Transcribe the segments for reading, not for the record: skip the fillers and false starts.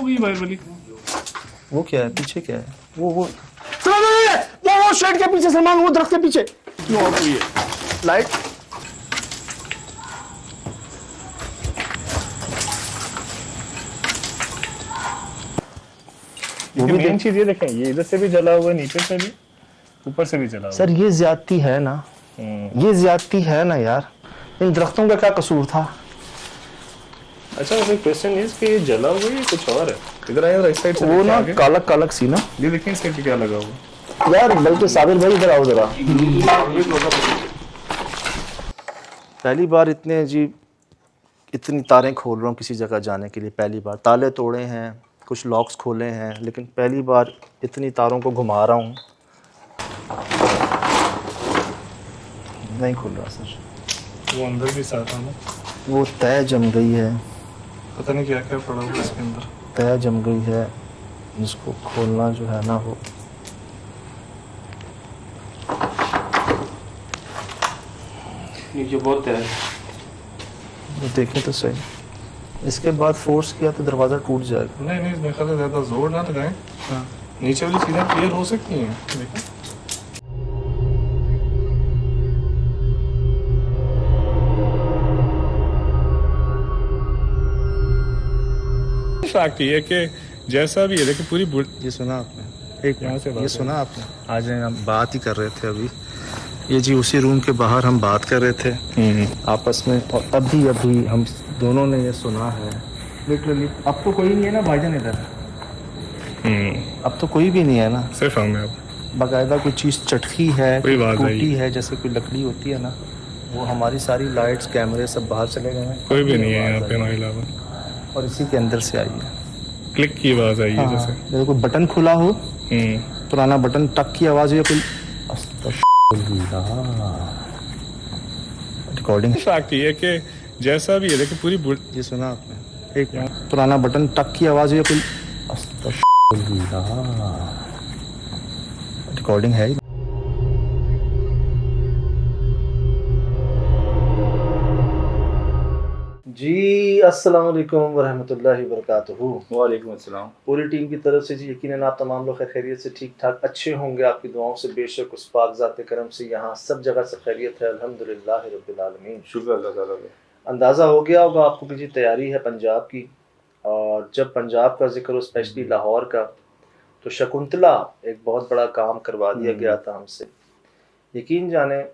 गई वायर वाली। वो क्या है पीछे, क्या है वो शेड के पीछे सलमान, वो दरख्त के पीछे क्यों ऑफ हुई है लाइट। ये मेन चीज ये देखें, ये इधर से भी जला हुआ है, नीचे से भी, ऊपर से भी जला हुआ सर ये ज्यादती है ना, ये ज्यादती है ना यार, इन दरख्तों का क्या कसूर था। अच्छा वैसे क्वेश्चन इज कि ये जला हुआ है या कुछ और है? इधर आए, राइट साइड से वो देखिए ना आगे। कालक कालक सी ना ये देखिए इस साइड पे क्या लगा हुआ है। यार, बल्कि साबिर भाई इधर आओ जरा। पहली बार इतने अजीब इतनी तारें खोल रहा हूँ किसी जगह जाने के लिए, पहली बार। ताले तोड़े हैं, कुछ लॉक्स खोले हैं, लेकिन पहली बार इतनी तारों को घुमा रहा हूँ। नहीं खुल रहा सर। वो अंदर भी साथ है ना, वो तय जम गई है, पता नहीं क्या क्या पड़ा हुआ है इसके अंदर। तय जम गई है, इसको खोलना जो है ना वो नीचे बहुत है। वो देखें तो सही। इसके बाद फोर्स किया तो दरवाज़ा टूट जाएगा। नहीं नहीं, मेरे ख्याल से ज्यादा जोर ना लगाएं। हाँ, नीचे वाली चीजें क्लियर हो सकती हैं। देखिए फैक्ट ये है कि जैसा भी है, देखिए पूरी ये सुना आपने? एक यहाँ से मिनट, बात ये सुना आपने? आज हम बात ही कर रहे थे अभी, ये जी उसी रूम के बाहर हम बात कर रहे थे आपस में, और अभी अभी हम दोनों ने ये सुना है लिटरली। अब तो कोई नहीं है ना भाईजान इधर, अब तो कोई भी नहीं है ना। सिर्फ हम हैं अब। बाकायदा कोई चीज़ चटकी है, कोई बात टूटी नहीं है, जैसे कोई लकड़ी होती है ना, वो हमारी सारी लाइट्स कैमरे सब बाहर चले गए हैं। कोई भी नहीं है आवाज़ यहाँ पे आई हमारे अलावा। और इसी के अंदर से आई है। क्लिक की आवाज आई है जैसे। जैसे कोई बटन खुला हो, पुराना बटन, टक की आवाज़ या कोई रिकॉर्डिंग। फैक्ट ये है कि जैसा भी है, देखिए पूरी ये सुना आपने? एक मिनट, पुराना बटन, टक की आवाज़ या कोई रिकॉर्डिंग है ही। जी अस्सलाम वालेकुम वरहमतुल्लाहि वबरकातुहू। वालेकुम अस्सलाम। पूरी टीम की तरफ से जी यकीनन आप तमाम लोग खैरियत से ठीक ठाक अच्छे होंगे। आपकी दुआओं से बेशक उस पाक ज़ात करम से यहाँ सब जगह से खैरियत है, अल्हम्दुलिल्लाह रब्बिल आलमीन। शुक्र अल्लाह ताला का। अंदाज़ा हो गया होगा आपको कि जी तैयारी है पंजाब की, और जब पंजाब का जिक्र हो, स्पेशली लाहौर का, तो शकुंतला एक बहुत बड़ा काम करवा दिया गया था हमसे। यकीन जाने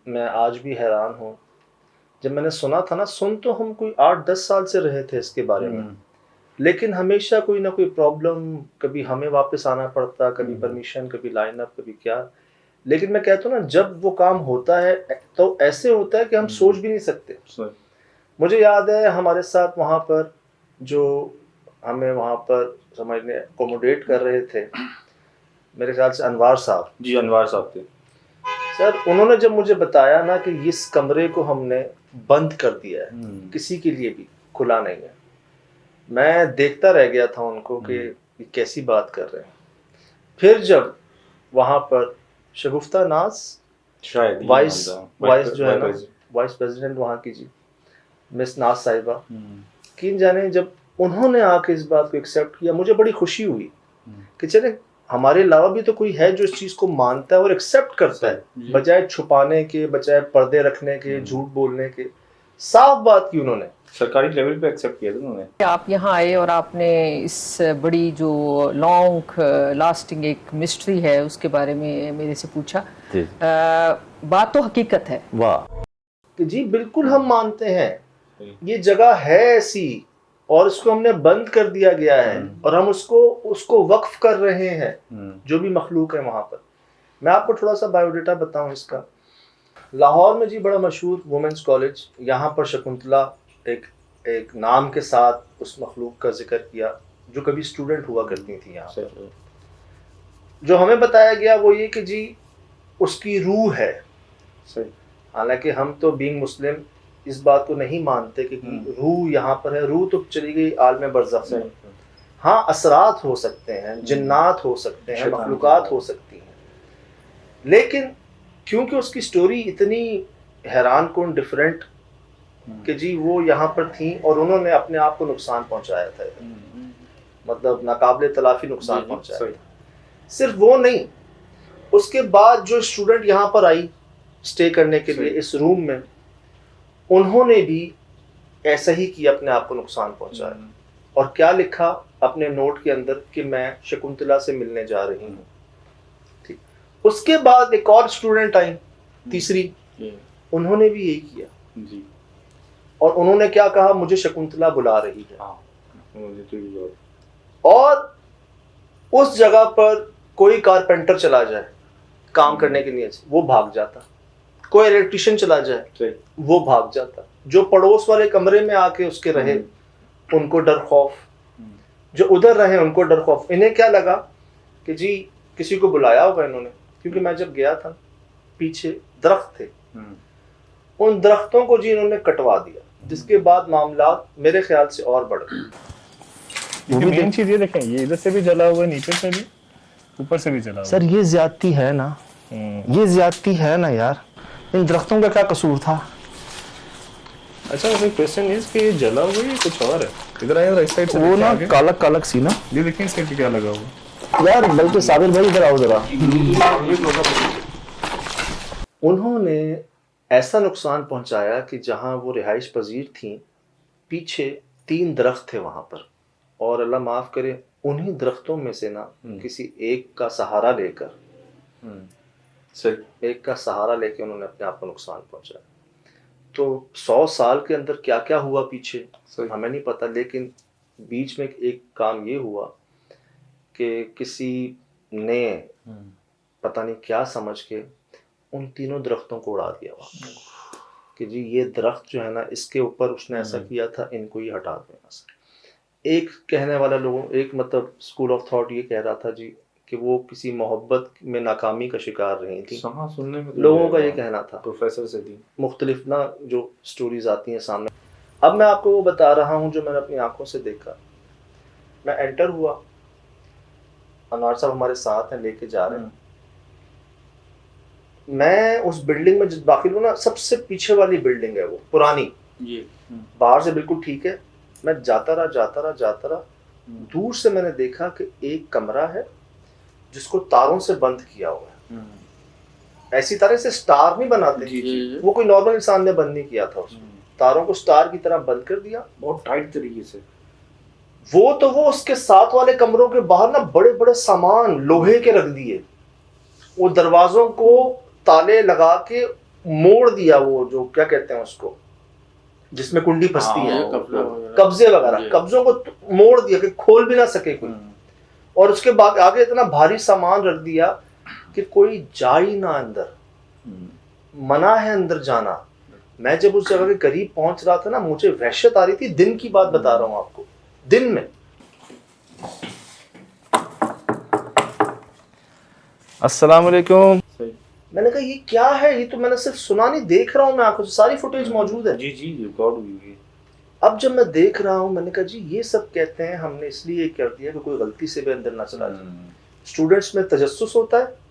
मैं आज भी हैरान हूँ। जब मैंने सुना था ना, सुन तो हम कोई 8-10 साल से रहे थे इसके बारे में, लेकिन हमेशा कोई ना कोई प्रॉब्लम, कभी हमें वापस आना पड़ता, कभी परमिशन, कभी लाइन अप, कभी क्या। लेकिन मैं कहता हूँ ना, जब वो काम होता है तो ऐसे होता है कि हम सोच भी नहीं सकते। मुझे याद है हमारे साथ वहाँ पर जो हमें वहाँ पर समझने अकोमोडेट कर रहे थे, मेरे ख्याल से अनवार साहब। जी अनवार साहब थे सर। उन्होंने जब मुझे बताया ना कि इस कमरे को हमने बंद कर दिया है, किसी के लिए भी खुला नहीं है, मैं देखता रह गया था उनको कि ये कैसी बात कर रहे हैं। फिर जब वहाँ पर शगुफ्ता नाज शायद वाइस जो है ना, वाइस प्रेसिडेंट वहाँ की जी, मिस नाज साहिबा, किन जाने जब उन्होंने आके इस बात को एक्सेप्ट किया, मुझे बड़ी खुशी हुई कि चले हमारे अलावा भी तो कोई है जो इस चीज़ को मानता है और एक्सेप्ट करता है, बजाय छुपाने के, बजाय पर्दे रखने के, झूठ बोलने के। साफ बात की उन्होंने, सरकारी लेवल पे एक्सेप्ट किया था उन्होंने। आप यहाँ आए और आपने इस बड़ी जो लॉन्ग लास्टिंग एक मिस्ट्री है उसके बारे में मेरे से पूछा। बात तो हकीकत है। वाह कि जी बिल्कुल हम मानते हैं ये जगह है ऐसी, और इसको हमने बंद कर दिया गया है, और हम उसको वक्फ कर रहे हैं जो भी मखलूक है वहाँ पर। मैं आपको थोड़ा सा बायोडाटा बताऊं इसका। लाहौर में जी बड़ा मशहूर वुमेंस कॉलेज, यहाँ पर शकुंतला एक नाम के साथ उस मखलूक का जिक्र किया जो कभी स्टूडेंट हुआ करती थी यहाँ पर। जो हमें बताया गया वो ये कि जी उसकी रूह है। हालांकि हम तो बीइंग मुस्लिम इस बात को नहीं मानते कि रूह यहाँ पर है। रूह तो चली गई आलम बरज़ख से। हाँ, असरात हो सकते हैं, जिन्नात हो सकते हैं, मखलूकात हो सकती हैं, लेकिन क्योंकि उसकी स्टोरी इतनी हैरान कुन डिफरेंट कि जी वो यहाँ पर थी और उन्होंने अपने आप को नुकसान पहुँचाया था। मतलब नाकाबिले तलाफी नुकसान पहुंचाया। सिर्फ वो नहीं, उसके बाद जो स्टूडेंट यहाँ पर आई स्टे करने के लिए इस रूम में, उन्होंने भी ऐसा ही किया, अपने आप को नुकसान पहुंचाया। और क्या लिखा अपने नोट के अंदर कि मैं शकुंतला से मिलने जा रही हूँ। ठीक, उसके बाद एक और स्टूडेंट आई, तीसरी, उन्होंने भी यही किया जी। और उन्होंने क्या कहा, मुझे शकुंतला बुला रही है। और उस जगह पर कोई कारपेंटर चला जाए काम करने के लिए, वो भाग जाता। कोई इलेक्ट्रिशियन चला जाए, वो भाग जाता। जो पड़ोस वाले कमरे में आके उसके रहे, उनको डर खौफ, जो उधर रहे उनको डर खौफ। इन्हें क्या लगा कि जी किसी को बुलाया होगा इन्होंने, क्योंकि मैं जब गया था पीछे दरख्त थे, उन दरख्तों को जी इन्होंने कटवा दिया, जिसके बाद मामला मेरे ख्याल से और बढ़ गए। मेन चीज ये देखें, ये इधर से भी जला हुआ है, नीचे से भी, ऊपर से भी जला हुआ। सर ये ज्यादती है ना, ये ज्यादती है ना यार, इन दरख्तों का क्या कसूर था? अच्छा वैसे क्वेश्चन इज कि ये जला हुआ है कुछ और है? इधर आए राइट साइड से, वो ना कालक कालक सी ना, ये देखिए इसके पे क्या लगा हुआ यार। बल्कि साबिर भाई इधर आओ जरा। उन्होंने ऐसा नुकसान पहुंचाया कि जहां वो रिहाइश पजीर थी, पीछे 3 दरख्त थे वहां पर, और अल्लाह माफ करे उन्हीं दरख्तों में से ना किसी एक का सहारा लेकर उन्होंने अपने आप को नुकसान पहुंचाया। तो 100 साल के अंदर क्या क्या हुआ पीछे हमें नहीं पता, लेकिन बीच में एक काम ये हुआ कि किसी ने पता नहीं क्या समझ के उन तीनों दरख्तों को उड़ा दिया वहाँ कि जी ये दरख्त जो है ना, इसके ऊपर उसने ऐसा किया था, इनको ही हटा दो यहाँ से। एक कहने वाला लोगों, एक मतलब स्कूल ऑफ थॉट ये कह रहा था जी कि वो किसी मोहब्बत में नाकामी का शिकार रही थी। सुनने में लोगों का ये कहना था, प्रोफेसर से थी मुख्तलिफ ना जो स्टोरीज आती हैं सामने। अब मैं आपको वो बता रहा हूँ जो मैंने अपनी आंखों से देखा। मैं एंटर हुआ, अनवर साहब हमारे साथ हैं, लेके जा रहे हैं। मैं उस बिल्डिंग में जब दाखिल हुआ ना, सबसे पीछे वाली बिल्डिंग है वो, पुरानी, बाहर से बिल्कुल ठीक है। मैं जाता रहा, दूर से मैंने देखा कि एक कमरा है जिसको तारों से बंद किया हुआ है। ऐसी तरह से स्टार नहीं बनाते, वो कोई नॉर्मल इंसान ने बंद नहीं किया था उसको, तारों को स्टार की तरह बंद कर दिया बहुत टाइट तरीके से। वो उसके साथ वाले कमरों के बाहर ना बड़े बड़े सामान लोहे के रख दिए, वो दरवाजों को ताले लगा के मोड़ दिया, वो जो क्या कहते हैं उसको जिसमें कुंडी फंसती है, कब्जे वगैरह, कब्जों को मोड़ दिया कि खोल भी ना सके कोई। और उसके बाद आगे इतना भारी सामान रख दिया कि कोई जा ही ना अंदर, मना है अंदर जाना। मैं जब उस जगह के करीब पहुंच रहा था ना, मुझे वहशत आ रही थी। दिन की बात बता रहा हूं आपको, दिन में। अस्सलाम वालेकुम। मैंने कहा ये क्या है, ये तो मैंने सिर्फ सुना नहीं, देख रहा हूँ मैं आंखों से, सारी फुटेज मौजूद है। जी रिकॉर्ड हुई है। अब जब मैं देख रहा हूँ, मैंने कहा जी ये सब कहते हैं हमने इसलिए कर दिया कि कोई गलती से भी अंदर ना चला जाए। स्टूडेंट्स में तजस्सुस होता है,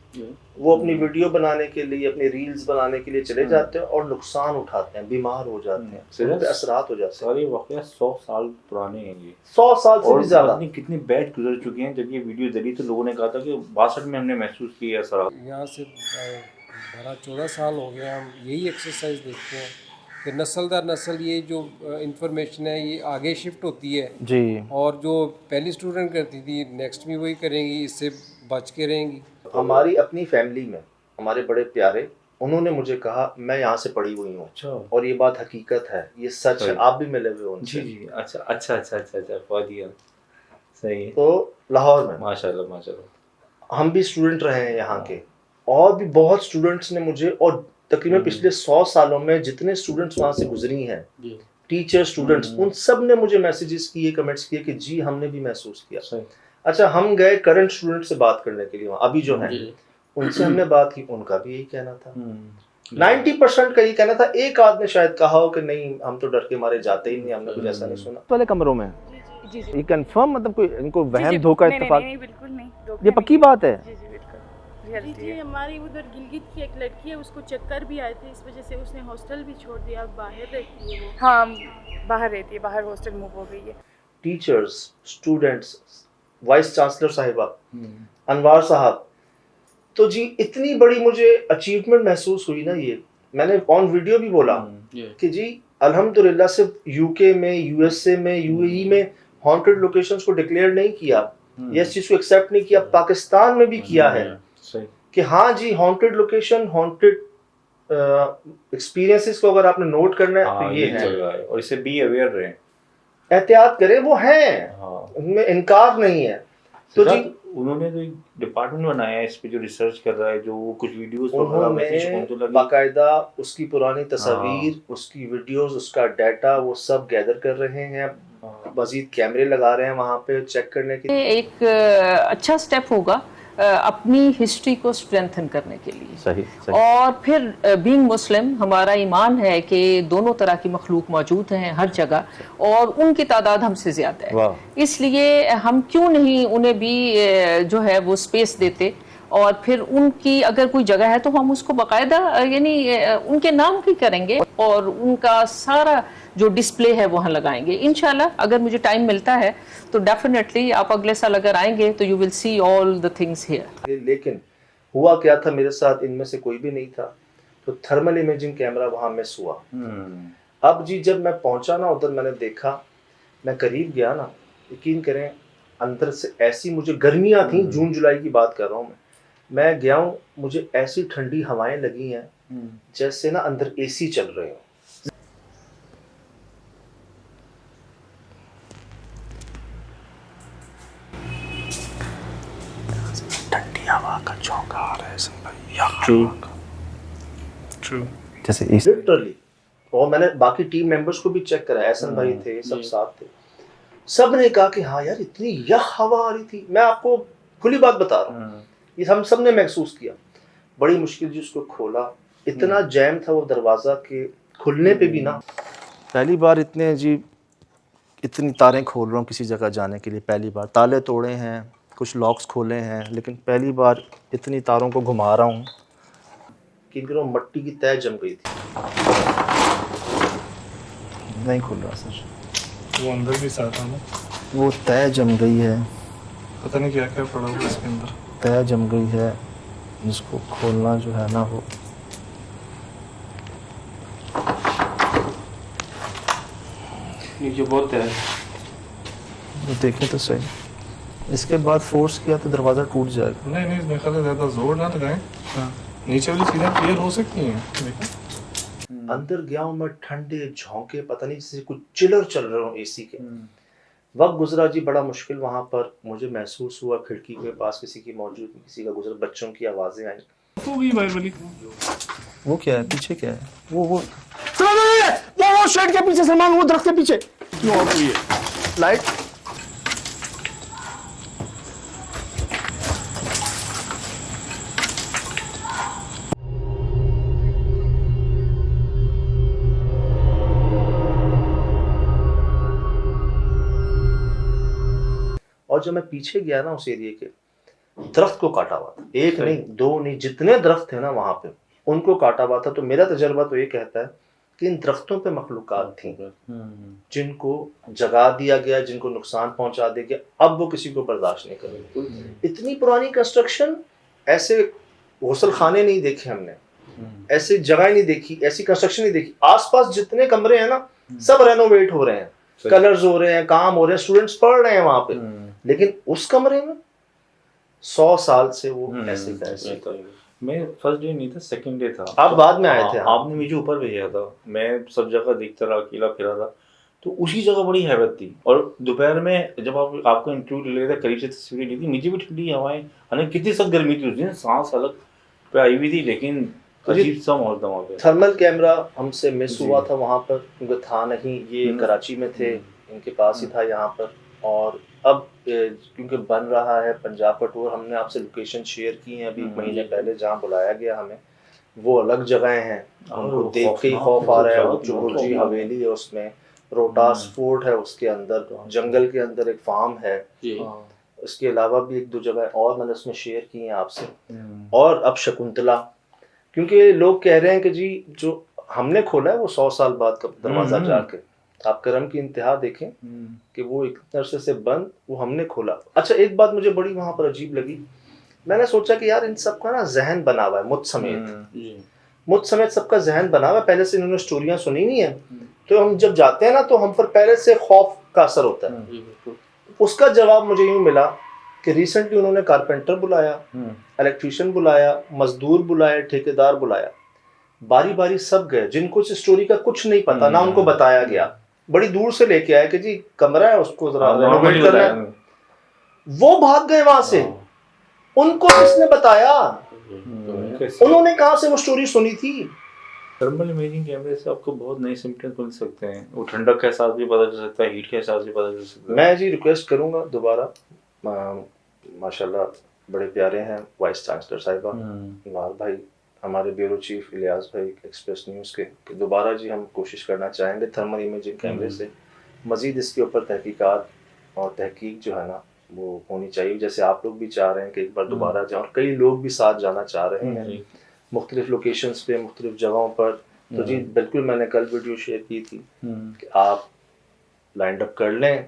वो अपनी वीडियो बनाने के लिए, अपनी रील्स बनाने के लिए चले जाते हैं और नुकसान उठाते हैं, बीमार हो जाते हैं, उन पे असरात हो जाते हैं। सारे वाकया 100 साल पुराने हैं ये, 100 साल से भी ज्यादा। कितनी बैच गुजर चुकी हैं। जब ये वीडियो डली तो लोगों ने कहा था कि 62 में हमने महसूस किया असरात। यहाँ से 12-14 साल हो गए हम यही एक्सरसाइज देखते हैं कि नस्ल दर नस्ल ये जो इंफॉर्मेशन है ये आगे शिफ्ट होती है जी। और जो पहली स्टूडेंट करती थी नेक्स्ट भी वही करेंगी, इससे बच के रहेंगी। हमारी अपनी फैमिली में हमारे बड़े प्यारे, उन्होंने मुझे कहा मैं यहाँ से पढ़ी हुई हूँ। अच्छा। और ये बात हकीकत है, ये सच है, आप भी मिले हुए उनसे। जी अच्छा बहुत ही सही है। तो लाहौर में माशाल्लाह हम भी स्टूडेंट रहे हैं यहाँ के, और भी बहुत स्टूडेंट्स ने मुझे, और तकरीबन पिछले 100 सालों में जितने स्टूडेंट्स वहाँ से गुजरी हैं, टीचर स्टूडेंट्स, उन सब ने मुझे मैसेजेस किए, कमेंट्स किए कि जी हमने भी महसूस किया। अच्छा, हम गए करंट स्टूडेंट से बात करने के लिए, अभी जो हैं उनसे हमने बात की, उनका भी यही कहना था। 90% का यही कहना था। एक आदमी शायद कहा हो कि नहीं हम तो डर के मारे जाते ही नहीं, हमने कुछ ऐसा नहीं सुना। वाले कमरों में ये कंफर्म, मतलब कोई इनको वहम धोखा इत्तेफाक? नहीं बिल्कुल नहीं, ये पक्की बात है। जी हमारी उधर गिलगित की एक लड़की है, उसको चक्कर भी आए थे, इस वजह से उसने हॉस्टल भी छोड़ दिया, अब बाहर रहती है वो। हाँ बाहर रहती है, बाहर हॉस्टल मूव हो गई है। टीचर्स, स्टूडेंट्स, वाइस चांसलर साहिबा, अनवार साहब, तो जी इतनी बड़ी मुझे अचीवमेंट महसूस हुई ना, ये मैंने ऑन वीडियो भी बोला कि जी अल्हम्दुलिल्लाह सिर्फ यूके में, यूएसए में, यूएई में हॉन्टेड लोकेशंस को डिक्लेयर नहीं किया, ये इस चीज को एक्सेप्ट नहीं किया, पाकिस्तान में भी किया है कि हाँ जी हॉन्टेड लोकेशन, हॉन्टेड एक्सपीरियंसेस को अगर आपने नोट करना है तो ये है, और इससे बी अवेयर रहे, एहतियात करें, वो हैं, उनमें इनकार नहीं है। तो जी उन्होंने तो एक डिपार्टमेंट बनाया है इस पे जो रिसर्च कर रहा है, जो कुछ वीडियोस उन्होंने बाकायदा उसकी पुरानी तस्वीर, उसकी वीडियोस, उसका डाटा वो सब गैदर कर रहे हैं, मजीद कैमरे लगा रहे हैं वहाँ पे चेक करने के लिए। एक अच्छा स्टेप होगा अपनी हिस्ट्री को स्ट्रेंथन करने के लिए। सही। और फिर बीइंग मुस्लिम हमारा ईमान है कि दोनों तरह की मखलूक मौजूद हैं हर जगह, और उनकी तादाद हमसे ज्यादा है, इसलिए हम क्यों नहीं उन्हें भी जो है वो स्पेस देते, और फिर उनकी अगर कोई जगह है तो हम उसको बाकायदा यानी उनके नाम की करेंगे और उनका सारा जो डिस्प्ले है वहाँ लगाएंगे इंशाल्लाह। अगर मुझे टाइम मिलता है तो डेफिनेटली आप अगले साल अगर आएंगे तो you will see all the things here. लेकिन हुआ क्या था, मेरे साथ इनमें से कोई भी नहीं था, तो थर्मल इमेजिंग कैमरा वहाँ मिस हुआ। अब जी जब मैं पहुँचा ना उधर, मैंने देखा, मैं करीब गया ना, यकीन करें अंदर से ऐसी मुझे गर्मियाँ थी, जून जुलाई की बात कर रहा हूँ मैं गया हूँ, मुझे ऐसी ठंडी हवाएं लगी हैं जैसे ना अंदर एसी चल रहे हो। ठंडी हवा का झोंका आ रहा है जैसे लिटरली। और मैंने बाकी टीम मेंबर्स को भी चेक करा, एहसन भाई थे, सब साथ थे, सब ने कहा कि हाँ यार इतनी यह हवा आ रही थी। मैं आपको खुली बात बता रहा हूँ, ये हम सब ने महसूस किया। बड़ी मुश्किल जी उसको खोला, इतना जैम था वो दरवाज़ा के खुलने पे भी ना। पहली बार इतनी तारें खोल रहा हूँ किसी जगह जाने के लिए, पहली बार। ताले तोड़े हैं, कुछ लॉक्स खोले हैं, लेकिन पहली बार इतनी तारों को घुमा रहा हूँ कि मट्टी की तह जम गई थी, नहीं खुल रहा सर। वो अंदर भी साथ था ना, वो तह जम गई है, पता नहीं क्या क्या पड़ा हुआ इसके अंदर, तह जम गई है, जिसको खोलना जो है ना वो नीचे बहुत है। वो देखें तो सही। इसके बाद फोर्स किया तो दरवाज़ा टूट जाएगा। नहीं नहीं मेरे ख्याल से ज़्यादा जोर ना लगाएं, नीचे वाली चीज़ें क्लियर हो सकती हैं। देखो अंदर गया हूँ मैं, ठंडे झोंके, पता नहीं जैसे कुछ चिलर चल रहे हो एसी के। वक्त गुजरा जी बड़ा मुश्किल, वहाँ पर मुझे महसूस हुआ खिड़की के पास किसी की मौजूद, किसी का गुजर, बच्चों की आवाज़ें आई। वो क्या है पीछे, क्या है वो शेड के पीछे, सलमान वो दरख्त के पीछे क्यों ऑफ हुई है लाइट। और जब मैं पीछे गया ना उस एरिया के, दरख्त को काटा हुआ था, एक नहीं दो नहीं, जितने दरख्त थे ना वहां पे उनको काटा हुआ था। तो मेरा तजर्बा तो ये कहता है कि इन दरख्तों पे मखलूकात थी जिनको जगा दिया गया, जिनको नुकसान पहुंचा दिया गया, अब वो किसी को बर्दाश्त नहीं करेंगे। इतनी पुरानी कंस्ट्रक्शन, ऐसे गौसल खाने नहीं देखे हमने, ऐसी जगह नहीं देखी, ऐसी कंस्ट्रक्शन नहीं देखी। आसपास जितने कमरे हैं ना सब रेनोवेट हो रहे हैं, कलर्स हो रहे हैं, काम हो रहे हैं, स्टूडेंट्स पढ़ रहे हैं वहां पे, लेकिन उस कमरे में 100 साल से वो ऐसे का ऐसे। मैं फर्स्ट डे नहीं था, सेकंड डे था। आप बाद में आए थे। आपने मुझे ऊपर भेजा था, मैं सब जगह देखता रहा, अकेला फिरा था, तो उसी जगह बड़ी हैबत थी। और दोपहर में जब आपको इंटरव्यू ले रहे थे, करीब से तस्वीरें ली थी, नीचे भी ठंडी हवाएं, हालांकि कितनी सख्त गर्मी थी उस दिन, सांस अलग पे आई हुई थी, लेकिन अजीब सा माहौल था वहाँ पे। थर्मल कैमरा हमसे मिस हुआ था वहाँ पर, क्योंकि था नहीं, ये कराची में थे, इनके पास ही था यहाँ पर। और अब क्योंकि बन रहा है पंजाब का टूर, हमने आपसे लोकेशन शेयर की है अभी महीने पहले, जहाँ बुलाया गया हमें, वो अलग जगह हैं, उनको देख के ही खौफ आ रहा है। वो जो बुर्जी हवेली है उसमें, रोहतास फोर्ट है उसके अंदर, जंगल के अंदर एक फार्म है, इसके अलावा भी एक दो जगह और मैंने उसमें शेयर की हैं आपसे। और अब शकुंतला, क्योंकि लोग कह रहे हैं कि जी जो हमने खोला है वो 100 साल बाद का दरवाजा जाके, आप करम की इंतहा देखें कि वो एक तरह से बंद, वो हमने खोला। अच्छा, एक बात मुझे बड़ी वहां पर अजीब लगी, मैंने सोचा कि यार इन सबका ना जहन बना हुआ है मुझ समेत सबका जहन बना हुआ है, पहले से इन्होंने स्टोरियां सुनी नहीं है, तो हम जब जाते हैं ना तो हम पर पहले से खौफ का असर होता है। उसका जवाब मुझे यूं मिला कि रिसेंटली उन्होंने कारपेंटर बुलाया, इलेक्ट्रीशियन बुलाया, मजदूर बुलाए, ठेकेदार बुलाया, बारी बारी सब गए जिनको इस स्टोरी का कुछ नहीं पता, ना उनको बताया गया, बड़ी दूर से लेके आए कि जी कमरा है उसको जरा रेनोवेट करना है, वो भाग गए वहां से। उनको किसने बताया? उन्होंने कहां से वो स्टोरी सुनी थी? थर्मल इमेजिंग कैमरे से आपको बहुत नए सिम्टम्स मिल सकते हैं, वो ठंडक के एहसास भी पता चल सकता है, हीट के एहसास भी पता चल सकता है। मैं जी रिक्वेस्ट करूंगा दोबारा, माशाल्लाह बड़े प्यारे हैं वाइस चांसलर साहिबा, इमरान भाई, हमारे ब्यूरो चीफ इलियास भाई एक्सप्रेस न्यूज़ के, कि दोबारा जी हम कोशिश करना चाहेंगे थर्मल इमेजिंग कैमरे से मज़ीद इसके ऊपर तहकीकात और तहकीक जो है ना वो होनी चाहिए, जैसे आप लोग भी चाह रहे हैं कि एक बार दोबारा जाए, और कई लोग भी साथ जाना चाह रहे हैं मुख्तलिफ लोकेशंस पे, मुख्तलिफ जगहों पर। तो जी बिल्कुल, मैंने कल वीडियो शेयर की थी कि आप लाइंड अप कर लें,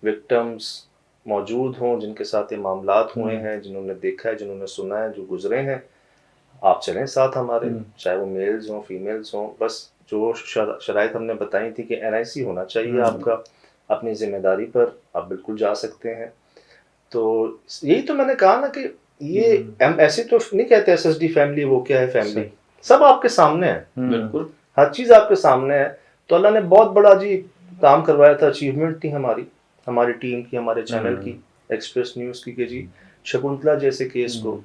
विक्टिम्स मौजूद हों जिनके साथ ये मामलात हुए हैं, जिन्होंने देखा है, जिन्होंने सुना है, जो गुजरे हैं, आप चलें साथ हमारे, चाहे वो मेल्स हों फीमेल्स हों। बस जो शराइत हमने बताई थी कि NIC होना चाहिए आपका, अपनी जिम्मेदारी पर आप बिल्कुल जा सकते हैं। तो यही तो मैंने कहा ना कि ये हम ऐसे तो नहीं कहते SSD फैमिली, वो क्या है फैमिली, सब आपके सामने है, बिल्कुल हर चीज़ आपके सामने है। तो अल्लाह ने बहुत बड़ा जी काम करवाया था, अचीवमेंट थी हमारी टीम की, हमारे चैनल की, एक्सप्रेस न्यूज़ की, कि जी शकुंतला जैसे केस को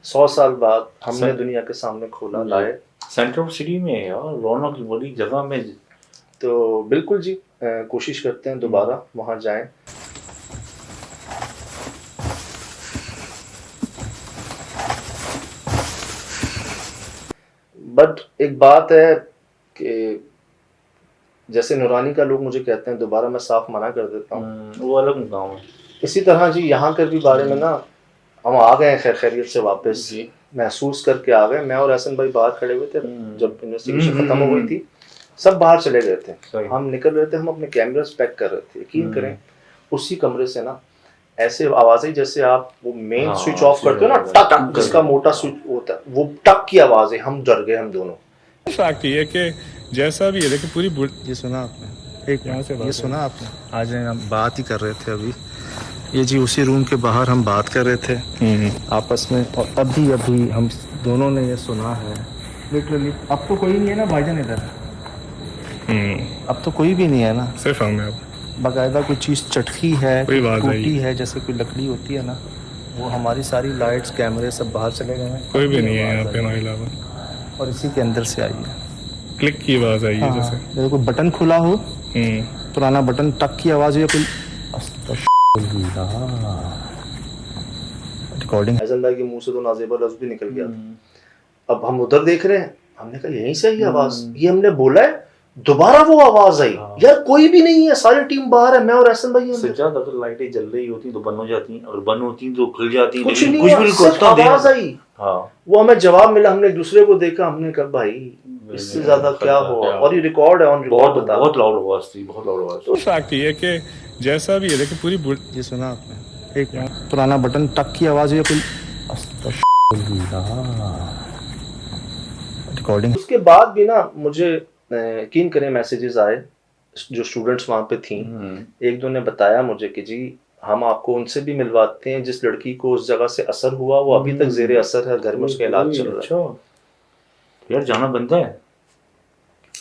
100 साल बाद हमने दुनिया के सामने खोला, लाए सेंटर ऑफ सिटी में यार, रौनक बड़ी जगह में। तो बिल्कुल जी कोशिश करते हैं दोबारा वहाँ जाएं। बट एक बात है कि जैसे नूरानी का लोग मुझे कहते हैं, दोबारा मैं साफ मना कर देता हूँ, वो अलग मुकाम है। इसी तरह जी यहाँ के भी बारे में ना हम आ गए खैर खैरियत से वापस, महसूस करके आ गए। मैं और हसन भाई बाहर खड़े हुए थे जब इन्वेस्टिगेशन खत्म हो गई थी, सब बाहर चले गए थे, हम निकल रहे थे, हम अपने कैमरास पैक कर रहे थे। यकीन करें उसी कमरे से ना ऐसे आवाज़ें जैसे आप वो मेन स्विच ऑफ करते हो ना, टक, जिसका मोटा स्विच होता है, वो टक की आवाज़ें, हम डर गए हम दोनों। फैक्ट ये कि जैसा भी है, देखिए पूरी ये सुना आपने, एक यहाँ से ये सुना आपने, आज हम बात ही कर रहे थे अभी, ये जी उसी रूम के बाहर हम बात कर रहे थे आपस में, और अभी हम दोनों ने ये सुना है लिटरली। अब तो कोई नहीं है ना भाईजान इधर, अब तो कोई भी नहीं है ना, सिर्फ हम हैं। बाकायदा कोई चीज़ चटकी है, कोई बात टूटी है, जैसे कोई लकड़ी होती है ना, वो हमारी सारी लाइट्स कैमरे सब बाहर चले गए हैं, कोई भी नहीं है यहाँ पे हमारे अलावा, और इसी के अंदर से आई है क्लिक की आवाज़ आई है जैसे, जैसे कोई बटन खुला हो, पुराना बटन, टक की आवाज़ या कोई रिकॉर्डिंग। फैजल भाई के मुंह से तो नाजेबा लफ्ज भी निकल गया। अब हम उधर देख रहे हैं, हमने कहा यहीं से आई आवाज, ये हमने बोला है, दोबारा वो आवाज आई। यार कोई भी नहीं है, सारी टीम बाहर है, मैं और हसन भाई हैं। सज्जाद, अगर लाइटें जल रही होती तो बंद हो जाती, अगर बंद होती तो खुल जाती, कुछ लेकिन नहीं, कुछ भी सिर्फ आवाज आई। हाँ, वो हमें जवाब मिला, हमने एक दूसरे को देखा, हमने कहा भाई इससे ज्यादा क्या हुआ, और ये रिकॉर्ड है, ऑन रिकॉर्ड बता। बहुत लाउड आवाज थी, बहुत लाउड आवाज। तो फैक्ट ये कि जैसा भी है, देखिए पूरी ये सुना आपने, एक पुराना बटन, टक की आवाज़ या कोई रिकॉर्डिंग। उसके बाद भी ना मुझे यकीन करें मैसेजेस आए, जो स्टूडेंट्स वहाँ पे थी, एक दो ने बताया मुझे कि जी हम आपको उनसे भी मिलवाते हैं जिस लड़की को उस जगह से असर हुआ, वो अभी तक जेरे असर है, घर में उसका इलाज चल रहा है। यार जाना बनता है।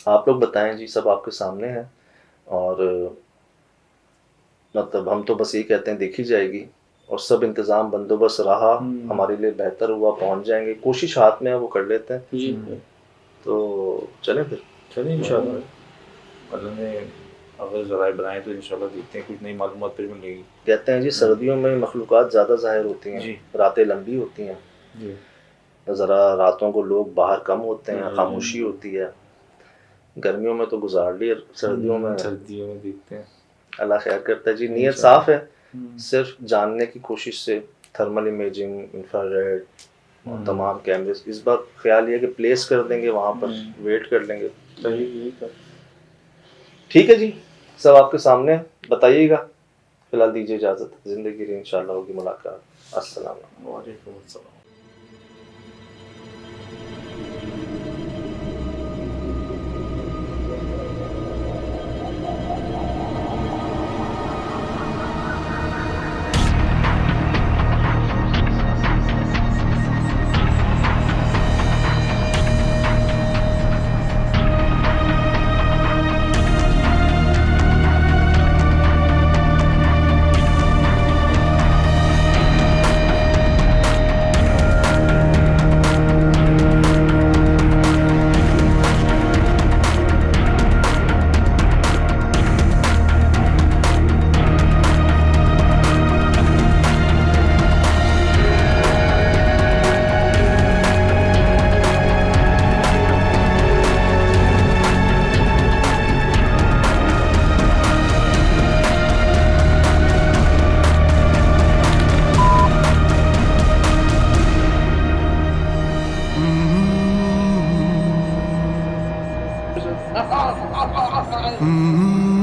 आप लोग बताएं जी, सब आपके सामने है, और मतलब हम तो बस ये कहते हैं देखी जाएगी, और सब इंतज़ाम बंदोबस्त रहा हमारे लिए बेहतर हुआ, पहुंच जाएंगे, कोशिश हाथ में है, वो कर लेते हैं। तो चलें फिर, चलें इंशाल्लाह, अल्लाह ने अगर ज़राए बनाए तो इंशाल्लाह देखते हैं, कुछ नई मालूमात फिर मिलेगी। कहते हैं जी सर्दियों में मखलूक़ात ज़्यादा ज़ाहिर होती हैं, रातें लंबी होती हैं, ज़रा रातों को लोग बाहर कम होते हैं, खामोशी होती है। गर्मियों में तो गुजार लिए, सर्दियों में देखते हैं, अल्लाह खैर करता है जी। नीयत साफ़ है, सिर्फ जानने की कोशिश से थर्मल इमेजिंग, इंफ्रारेड और तमाम कैमरे इस बार ख्याल ये कि प्लेस कर देंगे वहाँ पर, वेट कर लेंगे। ठीक है जी, सब आपके सामने है, बताइएगा। फिलहाल दीजिए इजाज़त, ज़िंदगी की इंशाल्लाह होगी मुलाकात। अस्सलाम वालेकुम अस्सलाम। Mm-hmm.